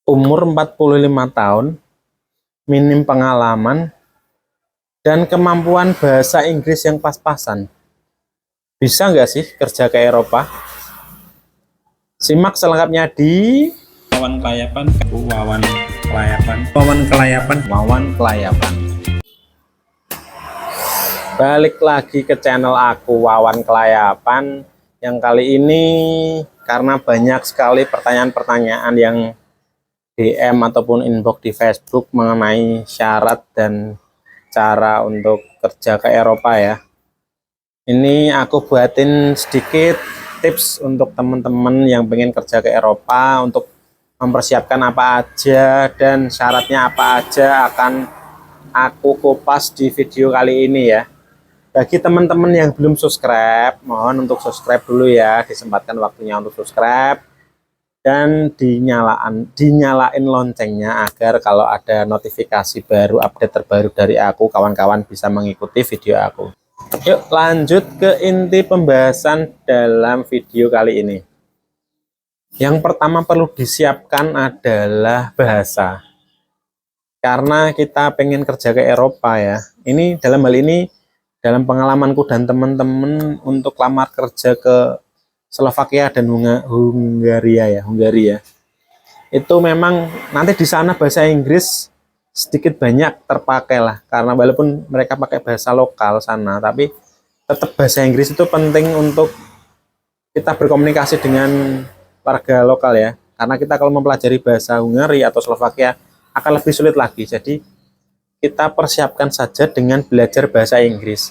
umur 45 tahun, minim pengalaman, dan kemampuan bahasa Inggris yang pas-pasan. Bisa nggak sih kerja ke Eropa? Simak selengkapnya di Wawan Kelayapan, Wawan Kelayapan, Wawan Kelayapan, Wawan Kelayapan. Balik lagi ke channel aku, Wawan Kelayapan. Yang kali ini karena banyak sekali pertanyaan-pertanyaan yang DM ataupun inbox di Facebook mengenai syarat dan cara untuk kerja ke Eropa ya. Ini aku buatin sedikit tips untuk teman-teman yang pengen kerja ke Eropa, untuk mempersiapkan apa aja dan syaratnya apa aja akan aku kupas di video kali ini ya. Bagi teman-teman yang belum subscribe, mohon untuk subscribe dulu ya, disempatkan waktunya untuk subscribe dan dinyalain loncengnya agar kalau ada notifikasi baru, update terbaru dari aku, kawan-kawan bisa mengikuti video aku. Yuk lanjut ke inti pembahasan dalam video kali ini. Yang pertama perlu disiapkan adalah bahasa. Karena kita pengen kerja ke Eropa ya. Ini dalam hal ini, dalam pengalamanku dan teman-teman untuk lamar kerja ke Slovakia dan Hungaria, itu memang nanti di sana bahasa Inggris sedikit banyak terpakai lah, karena walaupun mereka pakai bahasa lokal sana, tapi tetap bahasa Inggris itu penting untuk kita berkomunikasi dengan warga lokal ya, karena kita kalau mempelajari bahasa Hungaria atau Slovakia akan lebih sulit lagi. Jadi kita persiapkan saja dengan belajar bahasa Inggris.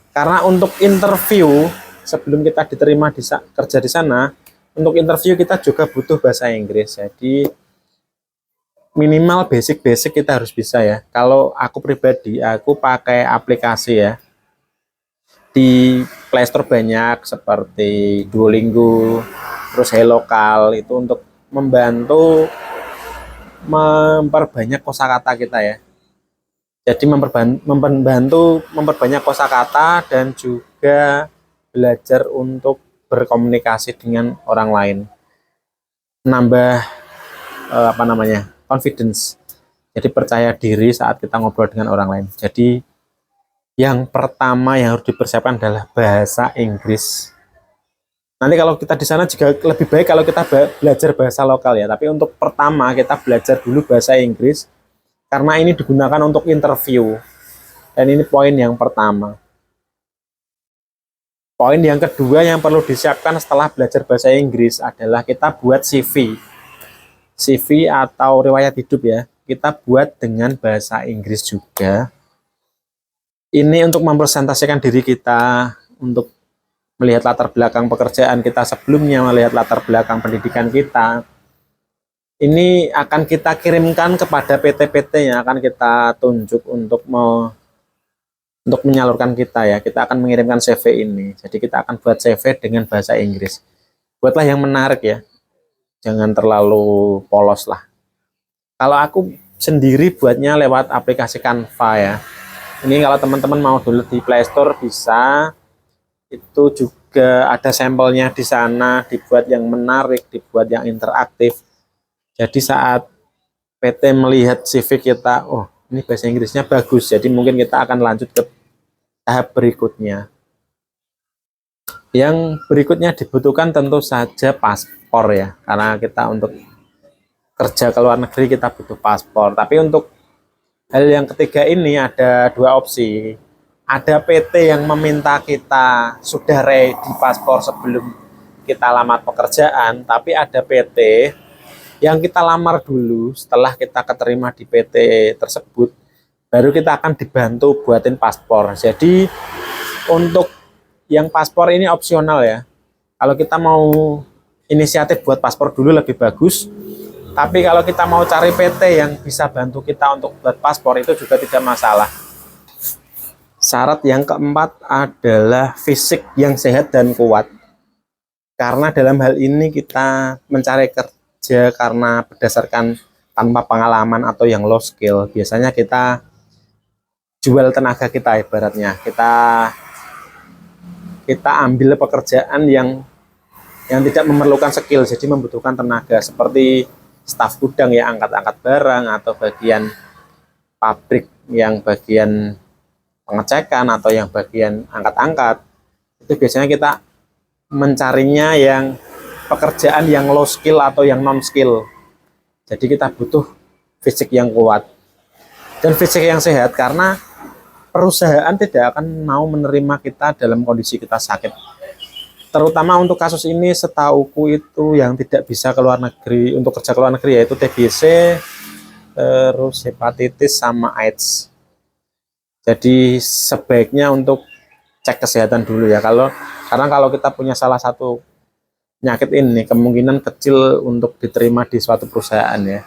Karena untuk interview, sebelum kita diterima kerja di sana, untuk interview kita juga butuh bahasa Inggris. Jadi minimal basic-basic kita harus bisa ya. Kalau aku pribadi, aku pakai aplikasi ya. Di Play Store banyak seperti Duolingo, terus HelloCal, itu untuk membantu memperbanyak kosakata kita ya. Jadi membantu memperbanyak kosakata dan juga belajar untuk berkomunikasi dengan orang lain. Nambah confidence. Jadi percaya diri saat kita ngobrol dengan orang lain. Jadi yang pertama yang harus dipersiapkan adalah bahasa Inggris. Nanti kalau kita di sana juga lebih baik kalau kita belajar bahasa lokal ya. Tapi untuk pertama kita belajar dulu bahasa Inggris, karena ini digunakan untuk interview. Dan ini poin yang pertama. Poin yang kedua yang perlu disiapkan setelah belajar bahasa Inggris adalah kita buat CV. CV atau riwayat hidup ya. Kita buat dengan bahasa Inggris juga. Ini untuk mempresentasikan diri kita, untuk melihat latar belakang pekerjaan kita sebelumnya, melihat latar belakang pendidikan kita. Ini akan kita kirimkan kepada PT-PT yang akan kita tunjuk untuk menyalurkan kita ya. Kita akan mengirimkan CV ini. Jadi kita akan buat CV dengan bahasa Inggris. Buatlah yang menarik ya. Jangan terlalu polos lah. Kalau aku sendiri buatnya lewat aplikasi Canva ya. Ini kalau teman-teman mau download di Play Store bisa. Itu juga ada sampelnya di sana, dibuat yang menarik, dibuat yang interaktif. Jadi saat PT melihat CV kita, oh ini bahasa Inggrisnya bagus, jadi mungkin kita akan lanjut ke tahap berikutnya. Yang berikutnya dibutuhkan tentu saja paspor ya, karena kita untuk kerja ke luar negeri kita butuh paspor. Tapi untuk hal yang ketiga ini ada dua opsi. Ada PT yang meminta kita sudah ready paspor sebelum kita lamar pekerjaan, tapi ada PT yang kita lamar dulu. Setelah kita keterima di PT tersebut, baru kita akan dibantu buatin paspor. Jadi untuk yang paspor ini opsional ya. Kalau kita mau inisiatif buat paspor dulu lebih bagus. Tapi kalau kita mau cari PT yang bisa bantu kita untuk buat paspor, itu juga tidak masalah. Syarat yang keempat adalah fisik yang sehat dan kuat. Karena dalam hal ini kita mencari kerja karena berdasarkan tanpa pengalaman atau yang low skill. Biasanya kita jual tenaga kita, ibaratnya kita ambil pekerjaan yang tidak memerlukan skill, jadi membutuhkan tenaga. Seperti staf gudang ya angkat-angkat barang, atau bagian pabrik yang bagian pengecekan atau yang bagian angkat-angkat, itu biasanya kita mencarinya yang pekerjaan yang low skill atau yang non skill. Jadi kita butuh fisik yang kuat dan fisik yang sehat, karena perusahaan tidak akan mau menerima kita dalam kondisi kita sakit. Terutama untuk kasus ini, setauku itu yang tidak bisa keluar negeri, untuk kerja keluar negeri, yaitu TBC, terus hepatitis sama AIDS. Jadi sebaiknya untuk cek kesehatan dulu ya. Karena kalau kita punya salah satu penyakit ini, kemungkinan kecil untuk diterima di suatu perusahaan ya.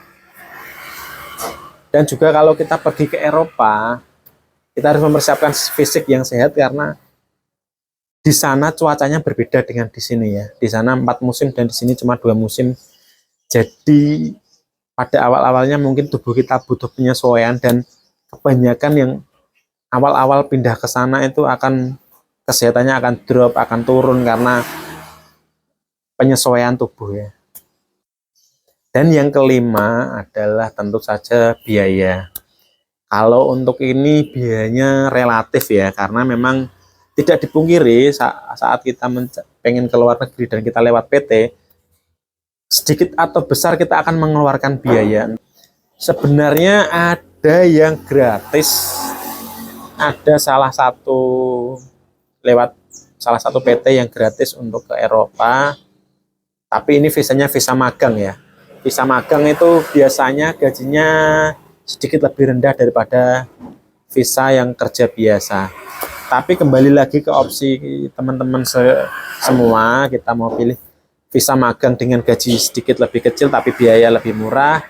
Dan juga kalau kita pergi ke Eropa, kita harus mempersiapkan fisik yang sehat, karena di sana cuacanya berbeda dengan di sini ya. Di sana 4 musim dan di sini cuma 2 musim. Jadi pada awal-awalnya mungkin tubuh kita butuh penyesuaian, dan kebanyakan yang awal-awal pindah ke sana itu kesehatannya akan drop, akan turun karena penyesuaian tubuh ya. Dan yang kelima adalah tentu saja biaya. Kalau untuk ini biayanya relatif ya, karena memang tidak dipungkiri saat kita pengen ke luar negeri dan kita lewat PT, sedikit atau besar kita akan mengeluarkan biaya. Sebenarnya ada yang gratis, ada lewat salah satu PT yang gratis untuk ke Eropa, tapi ini visanya visa magang ya. Visa magang itu biasanya gajinya sedikit lebih rendah daripada visa yang kerja biasa. Tapi kembali lagi ke opsi teman-teman semua, kita mau pilih visa magang dengan gaji sedikit lebih kecil tapi biaya lebih murah,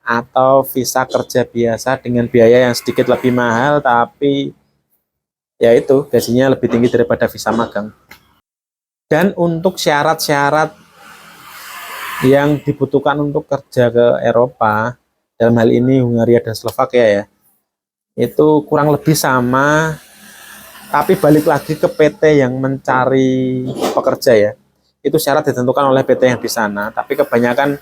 atau visa kerja biasa dengan biaya yang sedikit lebih mahal tapi yaitu gajinya lebih tinggi daripada visa magang. Dan untuk syarat-syarat yang dibutuhkan untuk kerja ke Eropa, dalam hal ini Hungaria dan Slovakia ya, itu kurang lebih sama, tapi balik lagi ke PT yang mencari pekerja ya. Itu syarat ditentukan oleh PT yang di sana, tapi kebanyakan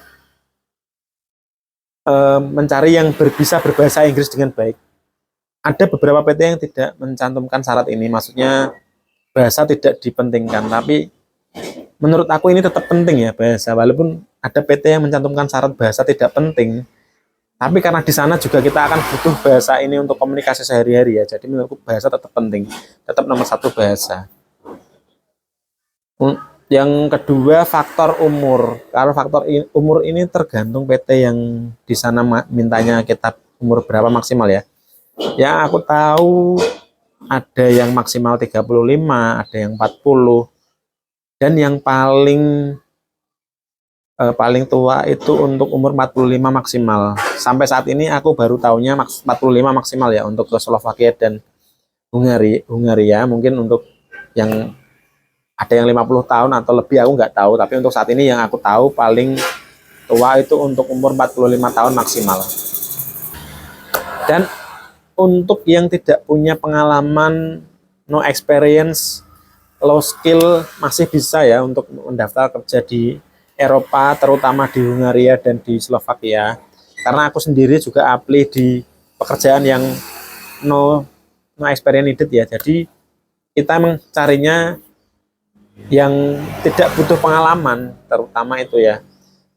mencari yang bisa berbahasa Inggris dengan baik. Ada beberapa PT yang tidak mencantumkan syarat ini, maksudnya bahasa tidak dipentingkan, tapi menurut aku ini tetap penting ya bahasa, walaupun ada PT yang mencantumkan syarat bahasa tidak penting, tapi karena di sana juga kita akan butuh bahasa ini untuk komunikasi sehari-hari ya, jadi menurutku bahasa tetap penting, tetap nomor 1 bahasa. Yang kedua, faktor umur. Kalau faktor umur ini tergantung PT yang di sana mintanya kita umur berapa maksimal ya. Ya aku tahu ada yang maksimal 35, ada yang 40, dan yang paling tua itu untuk umur 45 maksimal. Sampai saat ini aku baru tahunya 45 maksimal ya untuk ke Slovakia dan Hungaria. Mungkin untuk yang ada yang 50 tahun atau lebih aku nggak tahu, tapi untuk saat ini yang aku tahu paling tua itu untuk umur 45 tahun maksimal. Dan untuk yang tidak punya pengalaman, no experience, low skill, masih bisa ya untuk mendaftar kerja di Eropa, terutama di Hungaria dan di Slovakia. Karena aku sendiri juga apply di pekerjaan yang no experience needed ya. Jadi kita mencarinya yang tidak butuh pengalaman, terutama itu ya.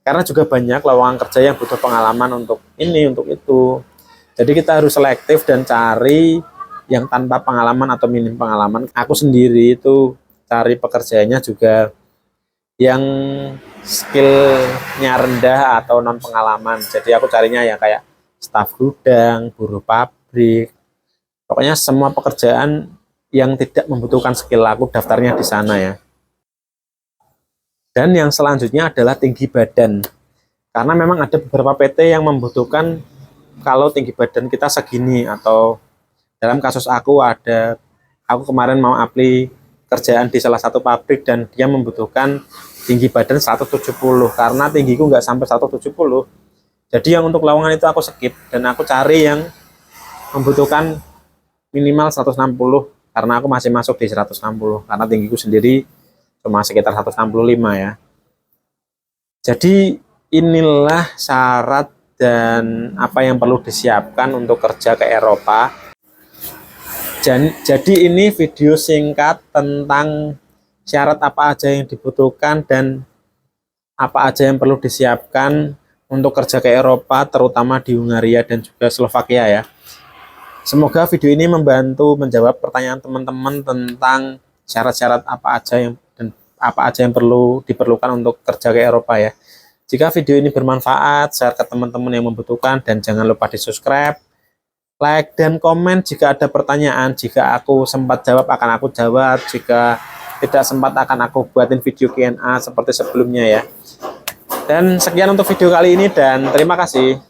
Karena juga banyak lowongan kerja yang butuh pengalaman untuk ini, untuk itu. Jadi kita harus selektif dan cari yang tanpa pengalaman atau minim pengalaman. Aku sendiri itu cari pekerjaannya juga yang skillnya rendah atau non pengalaman. Jadi aku carinya ya kayak staf gudang, buruh pabrik. Pokoknya semua pekerjaan yang tidak membutuhkan skill, aku daftarnya di sana ya. Dan yang selanjutnya adalah tinggi badan. Karena memang ada beberapa PT yang membutuhkan kalau tinggi badan kita segini, atau dalam kasus aku kemarin mau apply kerjaan di salah satu pabrik dan dia membutuhkan tinggi badan 170, karena tinggiku nggak sampai 170. Jadi yang untuk lowongan itu aku skip dan aku cari yang membutuhkan minimal 160, karena aku masih masuk di 160 karena tinggiku sendiri cuma sekitar 165 ya. Jadi inilah syarat dan apa yang perlu disiapkan untuk kerja ke Eropa. Jadi ini video singkat tentang syarat apa aja yang dibutuhkan dan apa aja yang perlu disiapkan untuk kerja ke Eropa, terutama di Hungaria dan juga Slovakia ya. Semoga video ini membantu menjawab pertanyaan teman-teman tentang syarat-syarat apa aja yang perlu diperlukan untuk kerja ke Eropa ya. Jika video ini bermanfaat, share ke teman-teman yang membutuhkan dan jangan lupa di-subscribe, like dan komen jika ada pertanyaan. Jika aku sempat jawab akan aku jawab, jika tidak sempat akan aku buatin video Q&A seperti sebelumnya ya. Dan sekian untuk video kali ini dan terima kasih.